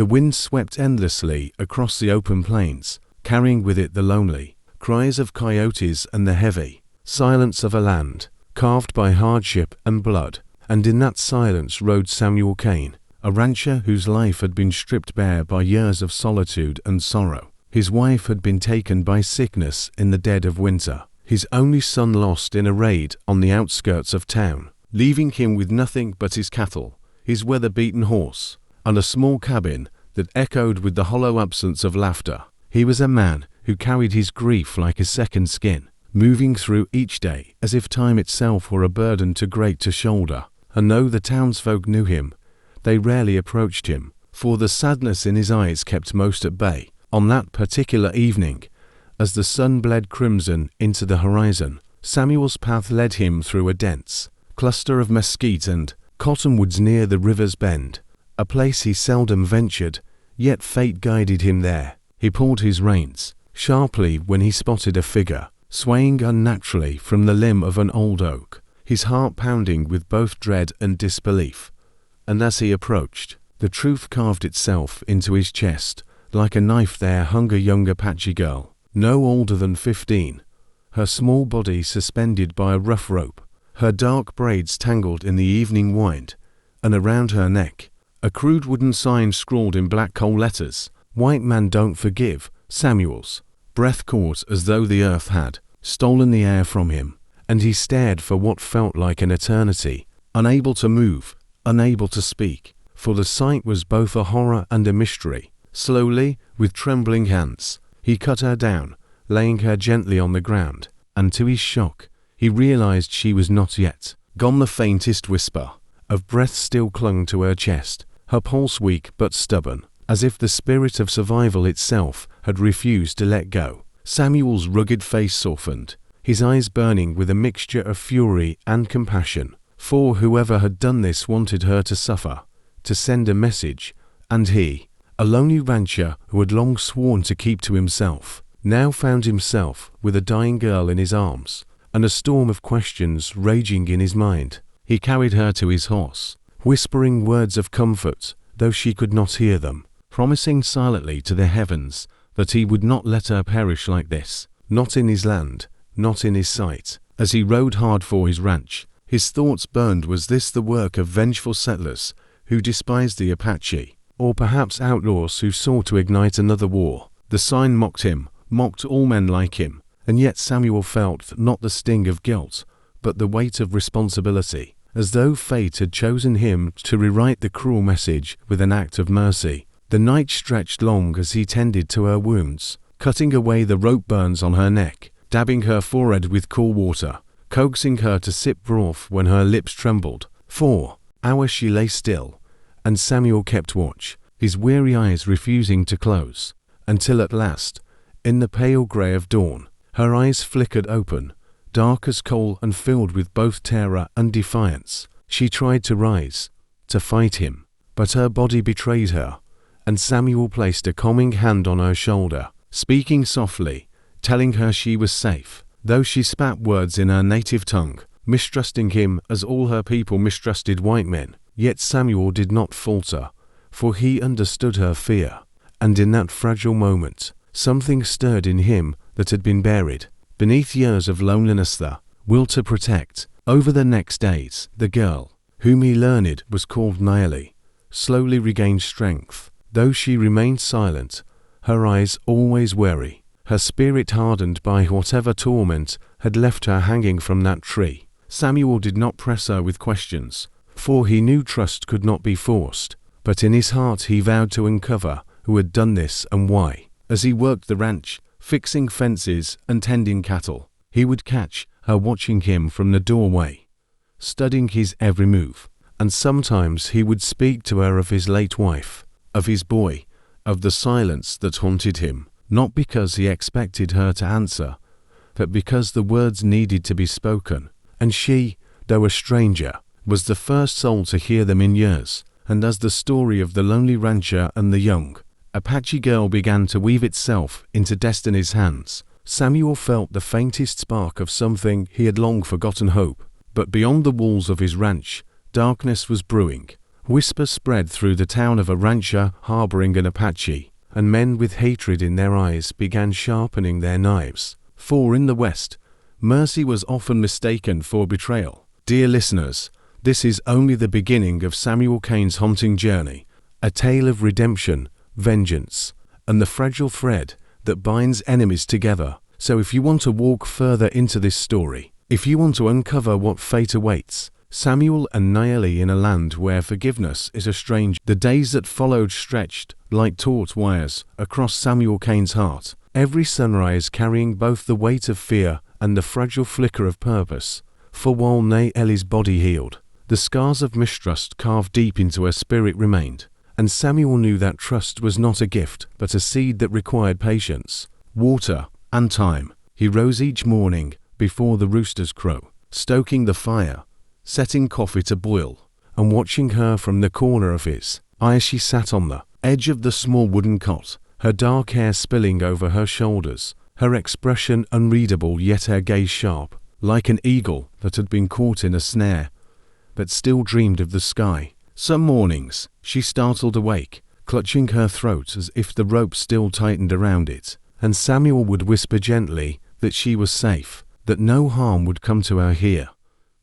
The wind swept endlessly across the open plains, carrying with it the lonely cries of coyotes and the heavy silence of a land carved by hardship and blood. And in that silence rode Samuel Kane, a rancher whose life had been stripped bare by years of solitude and sorrow. His wife had been taken by sickness in the dead of winter, his only son lost in a raid on the outskirts of town, leaving him with nothing but his cattle, his weather-beaten horse, and a small cabin that echoed with the hollow absence of laughter. He was a man who carried his grief like a second skin, moving through each day as if time itself were a burden too great to shoulder. And though the townsfolk knew him, they rarely approached him, for the sadness in his eyes kept most at bay. On that particular evening, as the sun bled crimson into the horizon, Samuel's path led him through a dense cluster of mesquite and cottonwoods near the river's bend, a place he seldom ventured, yet fate guided him there. He pulled his reins sharply when he spotted a figure swaying unnaturally from the limb of an old oak, his heart pounding with both dread and disbelief. And as he approached, the truth carved itself into his chest. Like a knife there hung a young Apache girl, no older than 15, her small body suspended by a rough rope, her dark braids tangled in the evening wind, and around her neck, a crude wooden sign scrawled in black coal letters, "White man don't forgive, Samuels." Breath caught as though the earth had stolen the air from him, and he stared for what felt like an eternity, unable to move, unable to speak, for the sight was both a horror and a mystery. Slowly, with trembling hands, he cut her down, laying her gently on the ground, and to his shock, he realized she was not yet gone. The faintest whisper of breath still clung to her chest, her pulse weak but stubborn, as if the spirit of survival itself had refused to let go. Samuel's rugged face softened, his eyes burning with a mixture of fury and compassion, for whoever had done this wanted her to suffer, to send a message, and he, a lonely rancher who had long sworn to keep to himself, now found himself with a dying girl in his arms, and a storm of questions raging in his mind. He carried her to his horse, whispering words of comfort, though she could not hear them, promising silently to the heavens that he would not let her perish like this, not in his land, not in his sight. As he rode hard for his ranch, his thoughts burned. Was this the work of vengeful settlers who despised the Apache, or perhaps outlaws who sought to ignite another war? The sign mocked him, mocked all men like him, and yet Samuel felt not the sting of guilt, but the weight of responsibility, as though fate had chosen him to rewrite the cruel message with an act of mercy. The night stretched long as he tended to her wounds, cutting away the rope burns on her neck, dabbing her forehead with cool water, coaxing her to sip broth when her lips trembled. For hours she lay still, and Samuel kept watch, his weary eyes refusing to close, until at last, in the pale grey of dawn, her eyes flickered open, dark as coal and filled with both terror and defiance. She tried to rise, to fight him, but her body betrayed her, and Samuel placed a calming hand on her shoulder, speaking softly, telling her she was safe, though she spat words in her native tongue, mistrusting him as all her people mistrusted white men. Yet Samuel did not falter, for he understood her fear, and in that fragile moment, something stirred in him that had been buried beneath years of loneliness, the will to protect. Over the next days, the girl, whom he learned was called Naili, slowly regained strength, though she remained silent, her eyes always wary, her spirit hardened by whatever torment had left her hanging from that tree. Samuel did not press her with questions, for he knew trust could not be forced, but in his heart he vowed to uncover who had done this and why. As he worked the ranch, fixing fences and tending cattle, he would catch her watching him from the doorway, studying his every move, and sometimes he would speak to her of his late wife, of his boy, of the silence that haunted him, not because he expected her to answer, but because the words needed to be spoken, and she, though a stranger, was the first soul to hear them in years. And as the story of the lonely rancher and the young Apache girl began to weave itself into destiny's hands, Samuel felt the faintest spark of something he had long forgotten: hope. But beyond the walls of his ranch, darkness was brewing, Whispers spread through the town of a rancher harboring an Apache, and men with hatred in their eyes began sharpening their knives. For in the West, mercy was often mistaken for betrayal. Dear listeners, this is only the beginning of Samuel Cain's haunting journey, a tale of redemption, vengeance, and the fragile thread that binds enemies together. So if you want to walk further into this story, if you want to uncover what fate awaits, Samuel and Naeli in a land where forgiveness is a stranger, the days that followed stretched like taut wires across Samuel Cain's heart, every sunrise carrying both the weight of fear and the fragile flicker of purpose. For while Naeli's body healed, the scars of mistrust carved deep into her spirit remained, and Samuel knew that trust was not a gift but a seed that required patience, water, and time. He rose each morning before the roosters crow, stoking the fire, setting coffee to boil, and watching her from the corner of his eye as she sat on the edge of the small wooden cot, her dark hair spilling over her shoulders, her expression unreadable yet her gaze sharp, like an eagle that had been caught in a snare, but still dreamed of the sky. Some mornings, she startled awake, clutching her throat as if the rope still tightened around it, and Samuel would whisper gently that she was safe, that no harm would come to her here,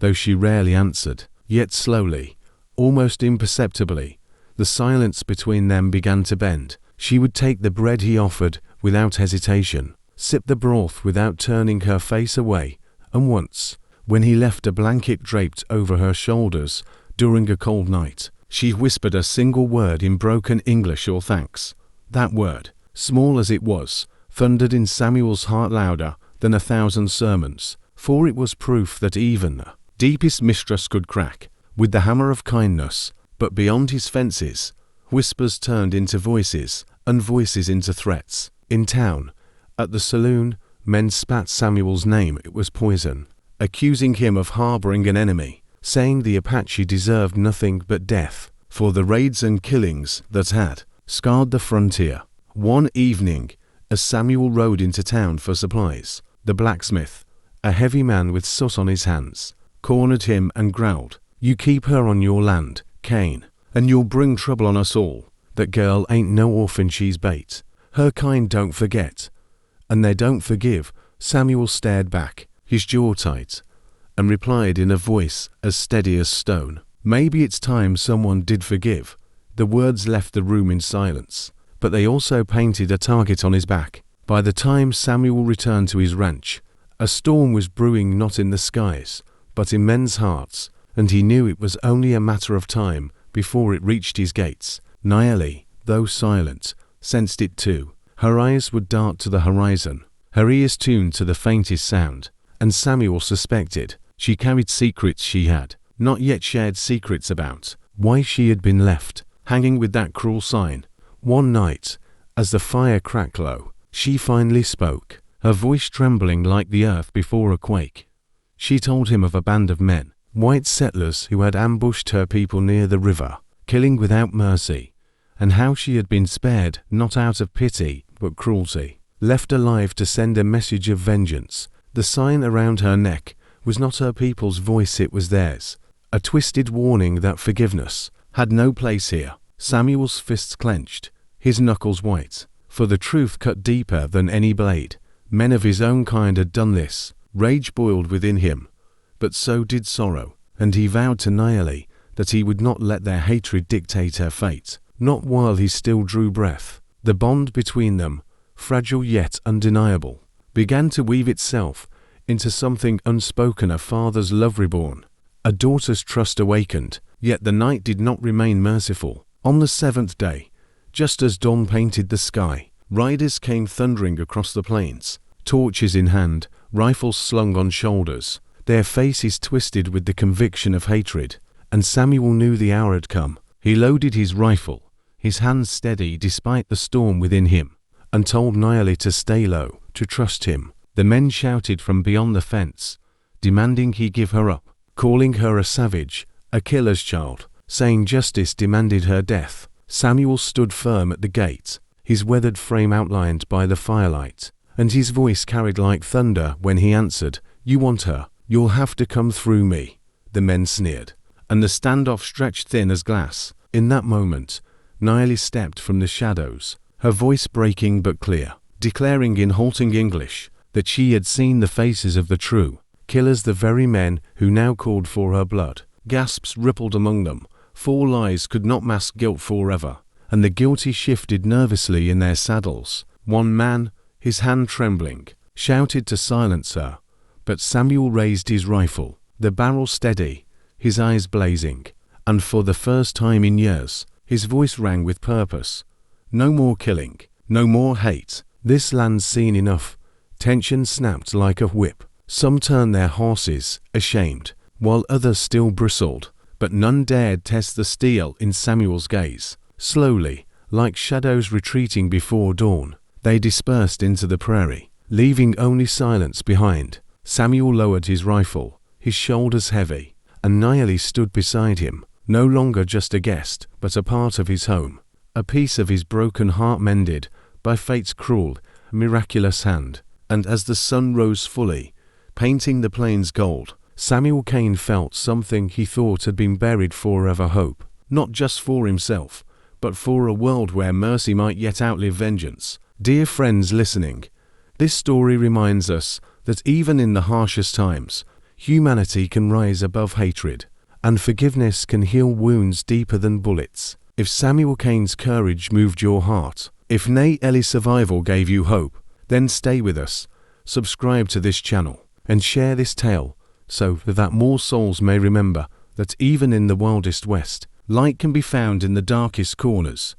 though she rarely answered. Yet slowly, almost imperceptibly, the silence between them began to bend. She would take the bread he offered without hesitation, sip the broth without turning her face away, and once, when he left a blanket draped over her shoulders during a cold night, she whispered a single word in broken English or thanks. That word, small as it was, thundered in Samuel's heart louder than 1,000 sermons, for it was proof that even the deepest mistrust could crack with the hammer of kindness. But beyond his fences, whispers turned into voices, and voices into threats. In town, at the saloon, men spat Samuel's name, it was poison, accusing him of harboring an enemy, saying the Apache deserved nothing but death for the raids and killings that had scarred the frontier. One evening, as Samuel rode into town for supplies, the blacksmith, a heavy man with soot on his hands, cornered him and growled, "You keep her on your land, Cain, and you'll bring trouble on us all. That girl ain't no orphan, she's bait. Her kind don't forget, and they don't forgive." Samuel stared back, his jaw tight, and replied in a voice as steady as stone, "Maybe it's time someone did forgive." The words left the room in silence, but they also painted a target on his back. By the time Samuel returned to his ranch, a storm was brewing not in the skies, but in men's hearts, and he knew it was only a matter of time before it reached his gates. Naeli, though silent, sensed it too. Her eyes would dart to the horizon, her ears tuned to the faintest sound, and Samuel suspected she carried secrets she had not yet shared, secrets about why she had been left hanging with that cruel sign. One night, as the fire cracked low, she finally spoke, her voice trembling like the earth before a quake. She told him of a band of men, white settlers who had ambushed her people near the river, killing without mercy, and how she had been spared not out of pity but cruelty, left alive to send a message of vengeance. The sign around her neck was not her people's voice, it was theirs, a twisted warning that forgiveness had no place here. Samuel's fists clenched, his knuckles white, for the truth cut deeper than any blade. Men of his own kind had done this. Rage boiled within him, but so did sorrow, and he vowed to Naeli that he would not let their hatred dictate her fate, not while he still drew breath. The bond between them, fragile yet undeniable, began to weave itself into something unspoken, a father's love reborn, a daughter's trust awakened. Yet the night did not remain merciful. On the 7th day, just as dawn painted the sky, riders came thundering across the plains, torches in hand, rifles slung on shoulders, their faces twisted with the conviction of hatred, and Samuel knew the hour had come. He loaded his rifle, his hands steady despite the storm within him, and told Naeli to stay low, to trust him. The men shouted from beyond the fence, demanding he give her up, calling her a savage, a killer's child, saying justice demanded her death. Samuel stood firm at the gate, his weathered frame outlined by the firelight, and his voice carried like thunder when he answered, "You want her, you'll have to come through me." The men sneered, and the standoff stretched thin as glass. In that moment, Nayeli stepped from the shadows, her voice breaking but clear, declaring in halting English that she had seen the faces of the true killers, the very men who now called for her blood. Gasps rippled among them. 4 lies could not mask guilt forever, and the guilty shifted nervously in their saddles. One man, his hand trembling, shouted to silence her, but Samuel raised his rifle, the barrel steady, his eyes blazing, and for the first time in years, his voice rang with purpose. No more killing, no more hate. This land's seen enough. Tension snapped like a whip. Some turned their horses, ashamed, while others still bristled, but none dared test the steel in Samuel's gaze. Slowly, like shadows retreating before dawn, they dispersed into the prairie, leaving only silence behind. Samuel lowered his rifle, his shoulders heavy, and Nayeli stood beside him, no longer just a guest, but a part of his home, a piece of his broken heart mended by fate's cruel, miraculous hand. And as the sun rose fully, painting the plains gold, Samuel Cain felt something he thought had been buried forever: hope, not just for himself, but for a world where mercy might yet outlive vengeance. Dear friends listening, this story reminds us that even in the harshest times, humanity can rise above hatred, and forgiveness can heal wounds deeper than bullets. If Samuel Cain's courage moved your heart, if Nayeli's survival gave you hope, then stay with us, subscribe to this channel, and share this tale so that more souls may remember that even in the wildest west, light can be found in the darkest corners.